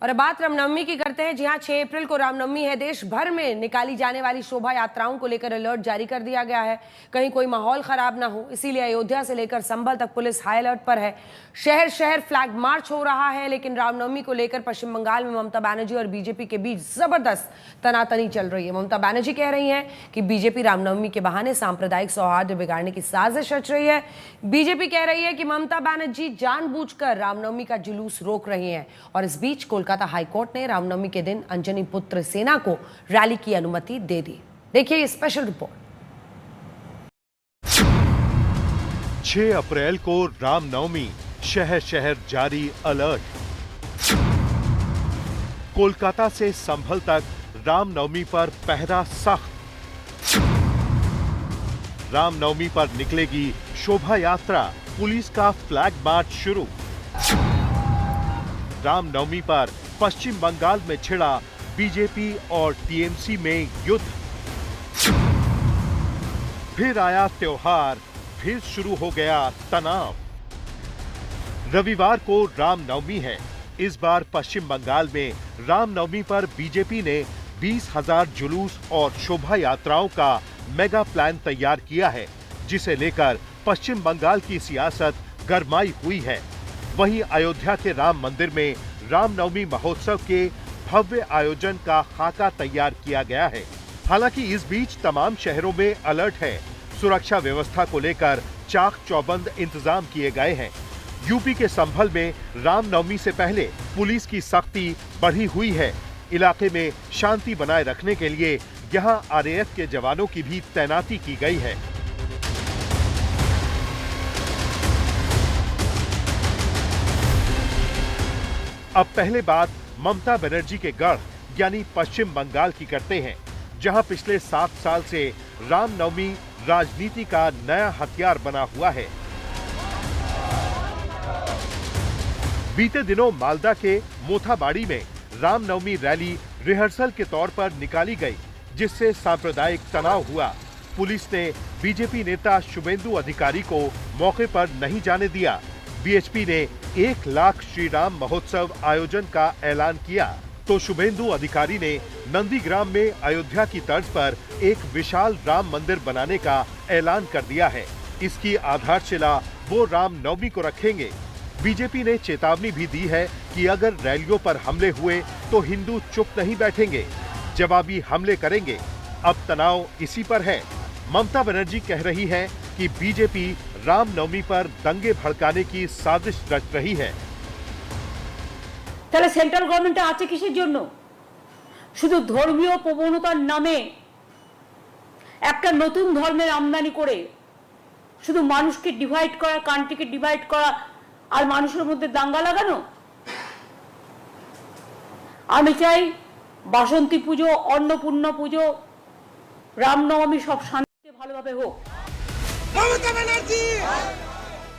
और अब बात रामनवमी की करते हैं। जी हां, 6 अप्रैल को रामनवमी है। देश भर में निकाली जाने वाली शोभा यात्राओं को लेकर अलर्ट जारी कर दिया गया है, कहीं कोई माहौल खराब ना हो, इसीलिए अयोध्या से लेकर संभल तक पुलिस हाई अलर्ट पर है। शहर शहर फ्लैग मार्च हो रहा है, लेकिन रामनवमी को लेकर पश्चिम बंगाल में ममता बनर्जी और बीजेपी के बीच जबरदस्त तनातनी चल रही है। ममता बनर्जी कह रही हैं कि बीजेपी रामनवमी के बहाने सांप्रदायिक सौहार्द बिगाड़ने की साजिश रच रही है। बीजेपी कह रही है कि ममता बनर्जी जानबूझकर रामनवमी का जुलूस रोक रही हैं। और इस बीच कोलकाता हाईकोर्ट ने रामनवमी के दिन अंजनी पुत्र सेना को रैली की अनुमति दे दी। देखिए ये स्पेशल रिपोर्ट। 6 अप्रैल को रामनवमी, शहर शहर जारी अलर्ट। कोलकाता से संभल तक रामनवमी पर पहरा सख्त। रामनवमी पर निकलेगी शोभा यात्रा, पुलिस का फ्लैग मार्च शुरू। रामनवमी पर पश्चिम बंगाल में छिड़ा बीजेपी और टीएमसी में युद्ध। फिर आया त्योहार, फिर शुरू हो गया तनाव। रविवार को रामनवमी है। इस बार पश्चिम बंगाल में रामनवमी पर बीजेपी ने 20,000 जुलूस और शोभा यात्राओं का मेगा प्लान तैयार किया है, जिसे लेकर पश्चिम बंगाल की सियासत गरमाई हुई है। वहीं अयोध्या के राम मंदिर में रामनवमी महोत्सव के भव्य आयोजन का खाका तैयार किया गया है। हालांकि इस बीच तमाम शहरों में अलर्ट है। सुरक्षा व्यवस्था को लेकर चाक चौबंद इंतजाम किए गए हैं। यूपी के संभल में रामनवमी से पहले पुलिस की सख्ती बढ़ी हुई है। इलाके में शांति बनाए रखने के लिए यहां आरएएफ के जवानों की भी तैनाती की गई है। अब पहले बात ममता बनर्जी के गढ़ यानी पश्चिम बंगाल की करते हैं, जहां पिछले 7 साल से रामनवमी राजनीति का नया हथियार बना हुआ है। बीते दिनों मालदा के मोथाबाड़ी में रामनवमी रैली रिहर्सल के तौर पर निकाली गई, जिससे सांप्रदायिक तनाव हुआ। पुलिस ने बीजेपी नेता शुभेंदु अधिकारी को मौके पर नहीं जाने दिया। बीएचपी ने 1 लाख श्री राम महोत्सव आयोजन का ऐलान किया, तो शुभेंदु अधिकारी ने नंदीग्राम में अयोध्या की तर्ज पर एक विशाल राम मंदिर बनाने का ऐलान कर दिया है। इसकी आधारशिला वो रामनवमी को रखेंगे। बीजेपी ने चेतावनी भी दी है कि अगर रैलियों पर हमले हुए तो हिंदू चुप नहीं बैठेंगे, जवाबी हमले करेंगे। अब तनाव इसी पर है। ममता बनर्जी कह रही है कि बीजेपी रामनवमी पर दंगे भड़काने की साजिश रच रही है। তাহলে সেন্ট্রাল গভর্নমেন্ট আছে কিসের জন্য? শুধু ধর্মীয় প্রবণতার নামে একটা নতুন ধর্মের আমদানি করে শুধু মানুষকে ডিভাইড করা, কান্ট্রিকে ডিভাইড করা আর মানুষের মধ্যে দাঙ্গা লাগানো। আমি চাই বাসন্তী পুজো, অন্নপূর্ণা পুজো, রামনবমী সব শান্তিতে ভালোভাবে হোক।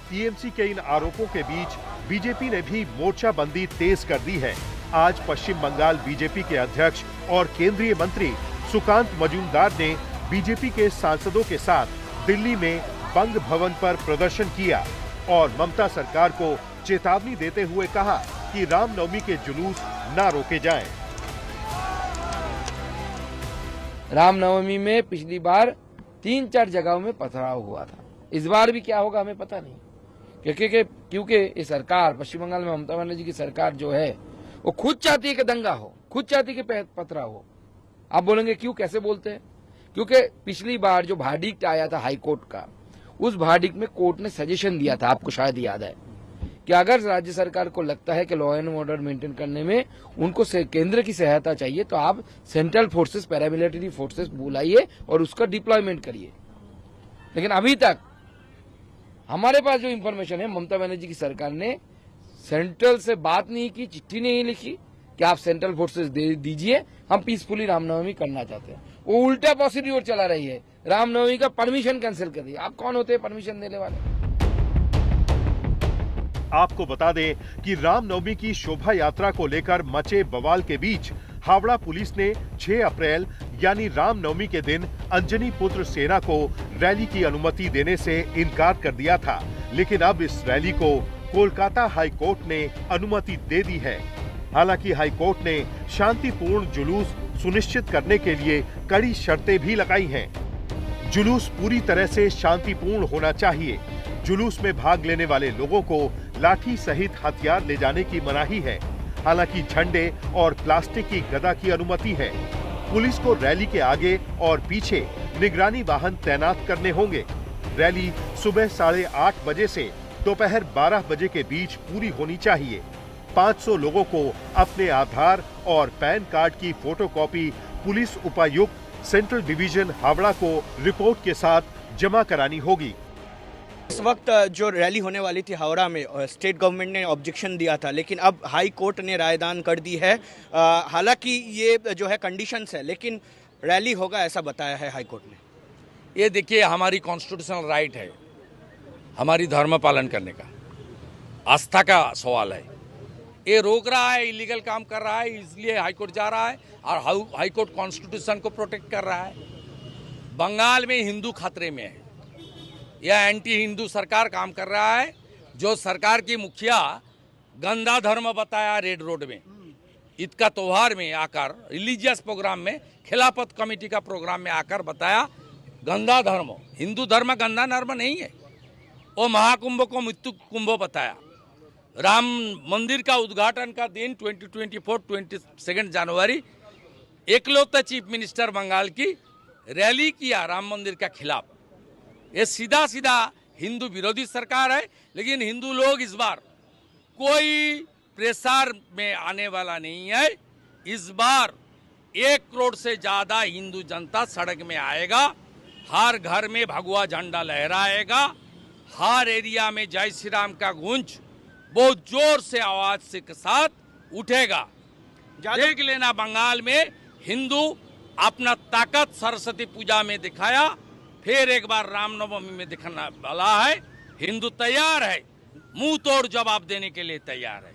टीएमसी के इन आरोपों के बीच बीजेपी ने भी मोर्चाबंदी तेज कर दी है। आज पश्चिम बंगाल बीजेपी के अध्यक्ष और केंद्रीय मंत्री सुकांत मजूमदार ने बीजेपी के सांसदों के साथ दिल्ली में बंग भवन पर प्रदर्शन किया और ममता सरकार को चेतावनी देते हुए कहा कि रामनवमी के जुलूस न रोके जाएं। रामनवमी में पिछली बार 3-4 जगहों में पथराव हुआ था। इस बार भी क्या होगा हमें पता नहीं, क्योंकि ये सरकार, पश्चिम बंगाल में ममता बनर्जी की सरकार जो है वो खुद चाहती है कि दंगा हो, खुद चाहती है कि पथराव हो। आप बोलेंगे क्यों, कैसे बोलते हैं? क्योंकि पिछली बार जो वर्डिक्ट आया था हाई कोर्ट का, उस वर्डिक्ट में कोर्ट ने सजेशन दिया था, आपको शायद याद है, कि अगर राज्य सरकार को लगता है कि लॉ एंड ऑर्डर मेंटेन करने में उनको केंद्र की सहायता चाहिए तो आप सेंट्रल फोर्सेस, पैरामिलिट्री फोर्सेस बुलाइए और उसका डिप्लॉयमेंट करिए। लेकिन अभी तक हमारे पास जो इंफॉर्मेशन है, ममता बनर्जी की सरकार ने सेंट्रल से बात नहीं की, चिट्ठी नहीं लिखी कि आप सेंट्रल फोर्सेस दे दीजिए, हम पीसफुली रामनवमी करना चाहते हैं। वो उल्टा प्रोसीड्यूर चला रही है, रामनवमी का परमिशन कैंसिल कर दिया। आप कौन होते हैं परमिशन देने वाले? आपको बता दें कि रामनवमी की शोभा यात्रा को लेकर मचे बवाल के बीच हावड़ा पुलिस ने 6 अप्रैल यानी रामनवमी के दिन अंजनी पुत्र सेना को रैली की अनुमति देने से इनकार कर दिया था, लेकिन अब इस रैली को कोलकाता हाई कोर्ट ने अनुमति दे दी है। हालांकि हाईकोर्ट ने शांतिपूर्ण जुलूस सुनिश्चित करने के लिए कड़ी शर्तें भी लगाई हैं। जुलूस पूरी तरह से शांतिपूर्ण होना चाहिए। जुलूस में भाग लेने वाले लोगों को लाठी सहित हथियार ले जाने की मनाही है। हालांकि झंडे और प्लास्टिक की गदा की अनुमति है। पुलिस को रैली के आगे और पीछे निगरानी वाहन तैनात करने होंगे। रैली सुबह 8:30 बजे से दोपहर 12 बजे के बीच पूरी होनी चाहिए। 500 लोगों को अपने आधार और पैन कार्ड की फोटोकॉपी पुलिस उपायुक्त सेंट्रल डिवीजन हावड़ा को रिपोर्ट के साथ जमा करानी होगी। इस वक्त जो रैली होने वाली थी हावड़ा में, स्टेट गवर्नमेंट ने ऑब्जेक्शन दिया था, लेकिन अब हाई कोर्ट ने रायदान कर दी है। हालांकि ये जो है कंडीशंस है, लेकिन रैली होगा ऐसा बताया है हाई कोर्ट ने। ये देखिए, हमारी कॉन्स्टिट्यूशनल राइट है हमारी धर्म पालन करने का, आस्था का सवाल है। ये रोक रहा है, इलीगल काम कर रहा है, इसलिए हाईकोर्ट जा रहा है और हाईकोर्ट कॉन्स्टिट्यूशन को प्रोटेक्ट कर रहा है। बंगाल में हिंदू खतरे में है, यह एंटी हिंदू सरकार काम कर रहा है। जो सरकार की मुखिया गंदा धर्म बताया रेड रोड में, ईद का त्योहार में आकर, रिलीजियस प्रोग्राम में, खिलाफत कमेटी का प्रोग्राम में आकर बताया गंदा धर्म, हिंदू धर्म गंदा धर्म नहीं है। वो महाकुंभ को मृत्यु कुंभ बताया। राम मंदिर का उद्घाटन का दिन 22 जनवरी एकलौता चीफ मिनिस्टर बंगाल की रैली किया राम मंदिर के खिलाफ। ये सीधा सीधा हिंदू विरोधी सरकार है। लेकिन हिंदू लोग इस बार कोई प्रेशर में आने वाला नहीं है। इस बार 1 करोड़ से ज्यादा हिंदू जनता सड़क में आएगा। हर घर में भगवा झंडा लहराएगा। हर एरिया में जय श्री राम का गूंज बहुत जोर से आवाज से के साथ उठेगा। देख लेना, बंगाल में हिंदू अपना ताकत सरस्वती पूजा में दिखाया, फिर एक बार रामनवमी में दिखाने वाला है। हिंदू तैयार है, मुंह तोड़ जवाब देने के लिए तैयार है।